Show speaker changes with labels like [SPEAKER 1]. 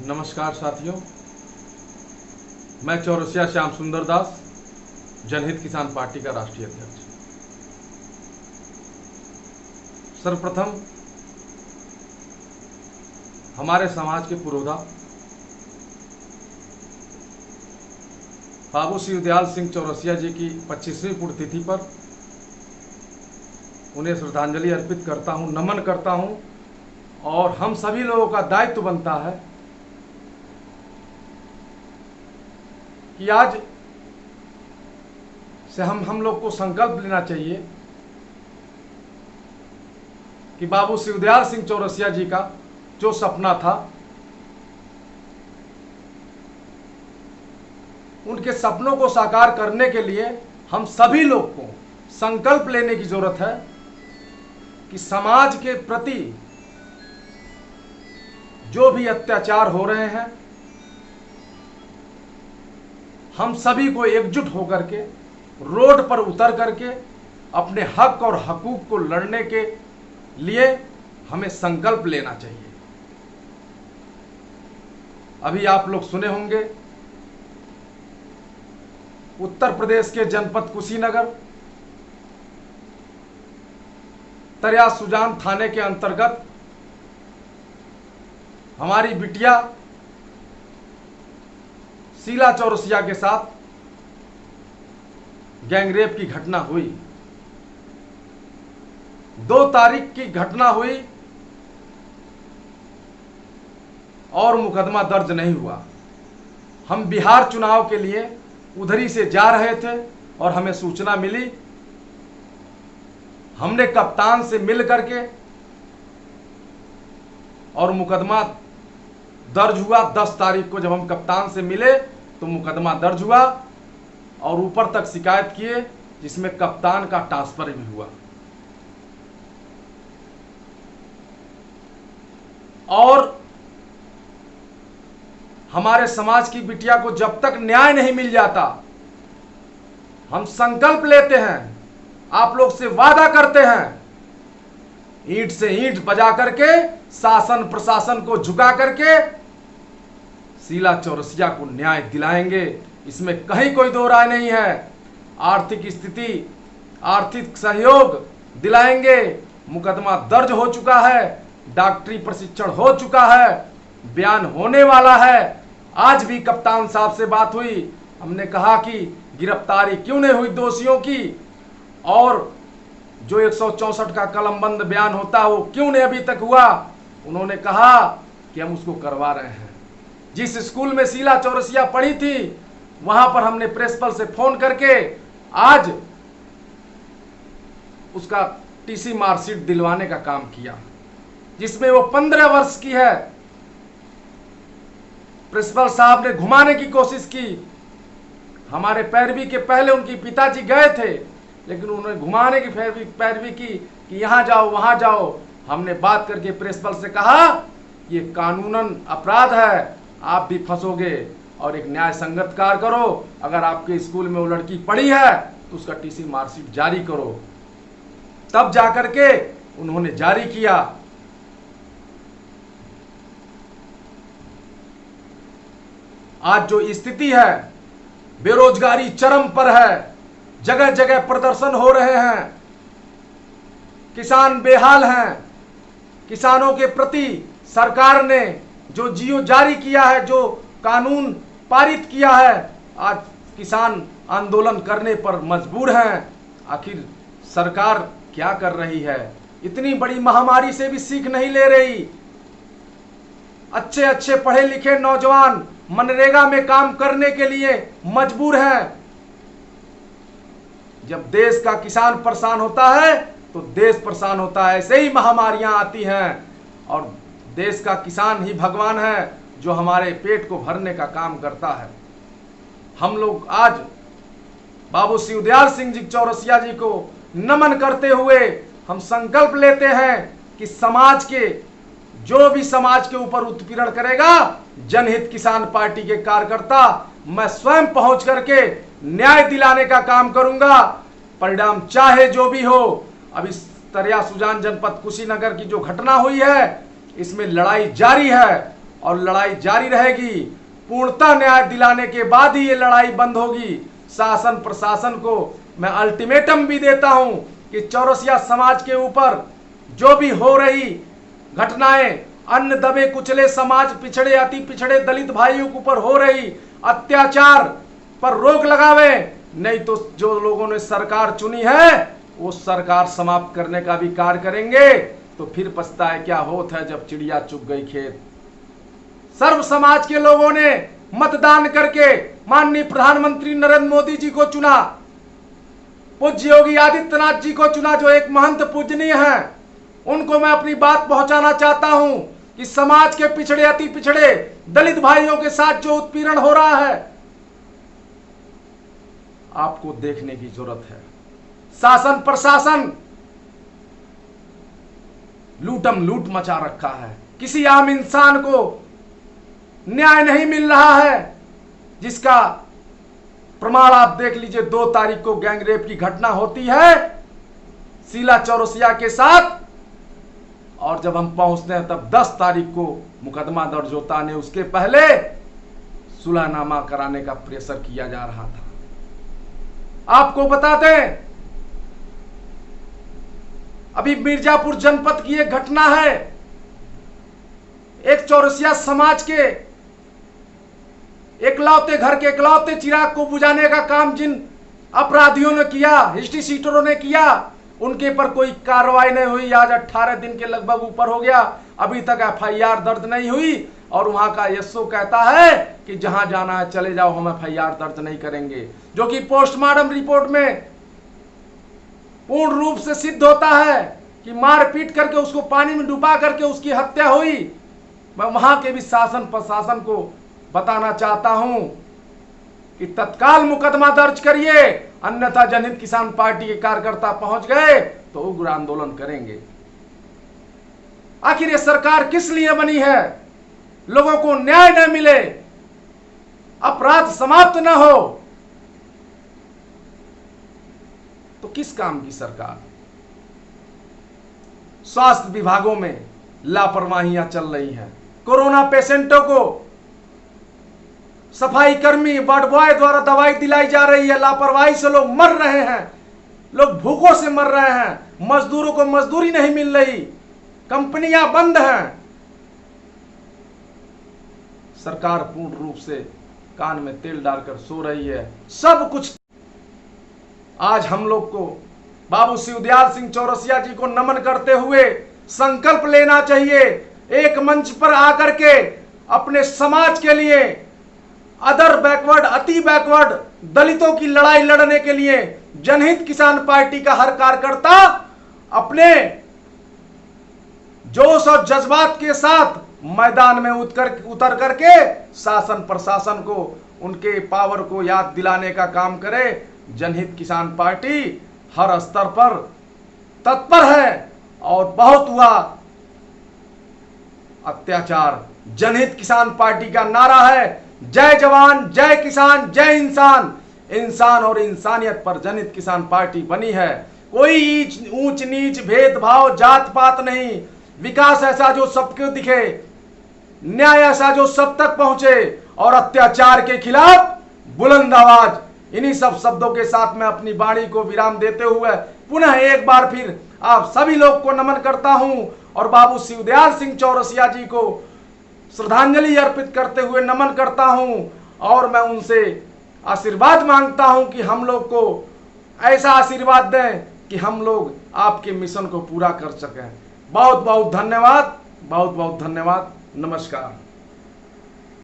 [SPEAKER 1] नमस्कार साथियों, मैं चौरसिया श्याम सुंदर दास, जनहित किसान पार्टी का राष्ट्रीय अध्यक्ष। सर्वप्रथम हमारे समाज के पुरोधा बाबू शिवदयाल सिंह चौरसिया जी की 25वीं पुण्यतिथि पर उन्हें श्रद्धांजलि अर्पित करता हूं, नमन करता हूं। और हम सभी लोगों का दायित्व बनता है कि आज से हम लोग को संकल्प लेना चाहिए कि बाबू शिवदयाल सिंह चौरसिया जी का जो सपना था, उनके सपनों को साकार करने के लिए हम सभी लोग को संकल्प लेने की जरूरत है कि समाज के प्रति जो भी अत्याचार हो रहे हैं, हम सभी को एकजुट होकर के रोड पर उतर करके अपने हक और हकूक को लड़ने के लिए हमें संकल्प लेना चाहिए। अभी आप लोग सुने होंगे, उत्तर प्रदेश के जनपद कुशीनगर तरिया सुजान थाने के अंतर्गत हमारी बिटिया शीला चौरसिया के साथ गैंगरेप की घटना हुई। 2 तारीख की घटना हुई और मुकदमा दर्ज नहीं हुआ। हम बिहार चुनाव के लिए उधरी से जा रहे थे और हमें सूचना मिली। हमने कप्तान से मिल करके और मुकदमा दर्ज हुआ। 10 तारीख को जब हम कप्तान से मिले तो मुकदमा दर्ज हुआ और ऊपर तक शिकायत किए, जिसमें कप्तान का ट्रांसफर भी हुआ। और हमारे समाज की बिटिया को जब तक न्याय नहीं मिल जाता, हम संकल्प लेते हैं, आप लोग से वादा करते हैं, ईंट से ईंट बजा करके, शासन प्रशासन को झुका करके शीला चौरसिया को न्याय दिलाएंगे। इसमें कहीं कोई दो राय नहीं है। आर्थिक स्थिति, आर्थिक सहयोग दिलाएंगे। मुकदमा दर्ज हो चुका है, डॉक्टरी प्रशिक्षण हो चुका है, बयान होने वाला है। आज भी कप्तान साहब से बात हुई, हमने कहा कि गिरफ्तारी क्यों नहीं हुई दोषियों की, और जो 164 का कलमबंद बयान होता है वो क्यों नहीं अभी तक हुआ। उन्होंने कहा कि हम उसको करवा रहे हैं। जिस स्कूल में शीला चौरसिया पढ़ी थी, वहां पर हमने प्रिंसिपल से फोन करके आज उसका टीसी मार्कशीट दिलवाने का काम किया, जिसमें वो 15 वर्ष की है। प्रिंसिपल साहब ने घुमाने की कोशिश की। हमारे पैरवी के पहले उनकी पिताजी गए थे, लेकिन उन्होंने घुमाने की पैरवी की कि यहां जाओ वहां जाओ। हमने बात करके प्रिंसिपल से कहा ये कानूनन अपराध है, आप भी फंसोगे और एक न्याय संगत कार्य करो। अगर आपके स्कूल में वो लड़की पढ़ी है तो उसका टीसी मार्कशीट जारी करो। तब जाकर के उन्होंने जारी किया। आज जो स्थिति है, बेरोजगारी चरम पर है, जगह जगह प्रदर्शन हो रहे हैं, किसान बेहाल हैं। किसानों के प्रति सरकार ने जो जियो जारी किया है, जो कानून पारित किया है, आज किसान आंदोलन करने पर मजबूर हैं। आखिर सरकार क्या कर रही है? इतनी बड़ी महामारी से भी सीख नहीं ले रही। अच्छे अच्छे पढ़े लिखे नौजवान मनरेगा में काम करने के लिए मजबूर हैं। जब देश का किसान परेशान होता है तो देश परेशान होता है। ऐसे ही महामारियां आती हैं और देश का किसान ही भगवान है जो हमारे पेट को भरने का काम करता है। हम लोग आज बाबू शिवदयाल सिंह जी चौरसिया जी को नमन करते हुए हम संकल्प लेते हैं कि समाज के जो भी समाज के ऊपर उत्पीड़न करेगा, जनहित किसान पार्टी के कार्यकर्ता मैं स्वयं पहुंच करके न्याय दिलाने का काम करूंगा। परिणाम चाहे जो भी हो। अब इस तरिया सुजान जनपद कुशीनगर की जो घटना हुई है, इसमें लड़ाई जारी है और लड़ाई जारी रहेगी। पूर्णतः न्याय दिलाने के बाद ही ये लड़ाई बंद होगी। शासन प्रशासन को मैं अल्टीमेटम भी देता हूं कि चौरसिया समाज के ऊपर जो भी हो रही घटनाएं, अन्य दबे कुचले समाज, पिछड़े अति पिछड़े दलित भाइयों के ऊपर हो रही अत्याचार पर रोक लगावे, नहीं तो जो लोगों ने सरकार चुनी है वो सरकार समाप्त करने का भी कार्य करेंगे। तो फिर पछताए क्या होत है जब चिड़िया चुग गई खेत। सर्व समाज के लोगों ने मतदान करके माननीय प्रधानमंत्री नरेंद्र मोदी जी को चुना, पूज्य योगी आदित्यनाथ जी को चुना जो एक महंत पूजनीय है। उनको मैं अपनी बात पहुंचाना चाहता हूं कि समाज के पिछड़े अति पिछड़े दलित भाइयों के साथ जो उत्पीड़न हो रहा है आपको देखने की जरूरत है। शासन प्रशासन लूटम लूट मचा रखा है, किसी आम इंसान को न्याय नहीं मिल रहा है, जिसका प्रमाण आप देख लीजिए। 2 तारीख को गैंगरेप की घटना होती है शीला चौरसिया के साथ, और जब हम पहुंचते हैं तब 10 तारीख को मुकदमा दर्ज होता है। उसके पहले सुलहनामा कराने का प्रेशर किया जा रहा था। आपको बता दें, अभी मिर्जापुर जनपद की एक घटना है। एक चौरसिया समाज के एकलौते घर के एकलौते चिराग को बुझाने का काम जिन अपराधियों ने किया, हिस्ट्री शीटरों ने किया, उनके पर कोई कार्रवाई नहीं हुई। आज 18 दिन के लगभग ऊपर हो गया, अभी तक एफआईआर दर्ज नहीं हुई। और वहां का एसओ कहता है कि जहां जाना है चले जाओ, हम एफआईआर दर्ज नहीं करेंगे, जो कि पोस्टमार्टम रिपोर्ट में पूर्ण रूप से सिद्ध होता है कि मारपीट करके उसको पानी में डुबा करके उसकी हत्या हुई। मैं वहां के भी शासन प्रशासन को बताना चाहता हूं कि तत्काल मुकदमा दर्ज करिए, अन्यथा जनहित किसान पार्टी के कार्यकर्ता पहुंच गए तो उग्र आंदोलन करेंगे। आखिर ये सरकार किस लिए बनी है? लोगों को न्याय न मिले, अपराध समाप्त न हो, तो किस काम की सरकार? स्वास्थ्य विभागों में लापरवाहियां चल रही हैं। कोरोना पेशेंटों को सफाई कर्मी वार्ड बॉय द्वारा दवाई दिलाई जा रही है, लापरवाही से लोग मर रहे हैं, लोग भूखों से मर रहे हैं, मजदूरों को मजदूरी नहीं मिल रही, कंपनियां बंद हैं। सरकार पूर्ण रूप से कान में तेल डालकर सो रही है। सब कुछ आज हम लोग को बाबू शिवदयाल सिंह चौरसिया जी को नमन करते हुए संकल्प लेना चाहिए, एक मंच पर आकर के अपने समाज के लिए, अदर बैकवर्ड, अति बैकवर्ड दलितों की लड़ाई लड़ने के लिए जनहित किसान पार्टी का हर कार्यकर्ता अपने जोश और जज्बात के साथ मैदान में उतर करके शासन प्रशासन को उनके पावर को याद दिलाने का काम करे। जनहित किसान पार्टी हर स्तर पर तत्पर है और बहुत हुआ अत्याचार। जनहित किसान पार्टी का नारा है जय जवान जय किसान जय इंसान। इंसान और इंसानियत पर जनहित किसान पार्टी बनी है। कोई ऊंच नीच भेदभाव जात पात नहीं, विकास ऐसा जो सबको दिखे, न्याय ऐसा जो सब तक पहुंचे और अत्याचार के खिलाफ बुलंद आवाज। इन्हीं सब शब्दों के साथ मैं अपनी वाणी को विराम देते हुए पुनः एक बार फिर आप सभी लोग को नमन करता हूं और बाबू शिवदयाल सिंह चौरसिया जी को श्रद्धांजलि अर्पित करते हुए नमन करता हूं और मैं उनसे आशीर्वाद मांगता हूं कि हम लोग को ऐसा आशीर्वाद दें कि हम लोग आपके मिशन को पूरा कर सकें। बहुत बहुत धन्यवाद, बहुत बहुत धन्यवाद। नमस्कार।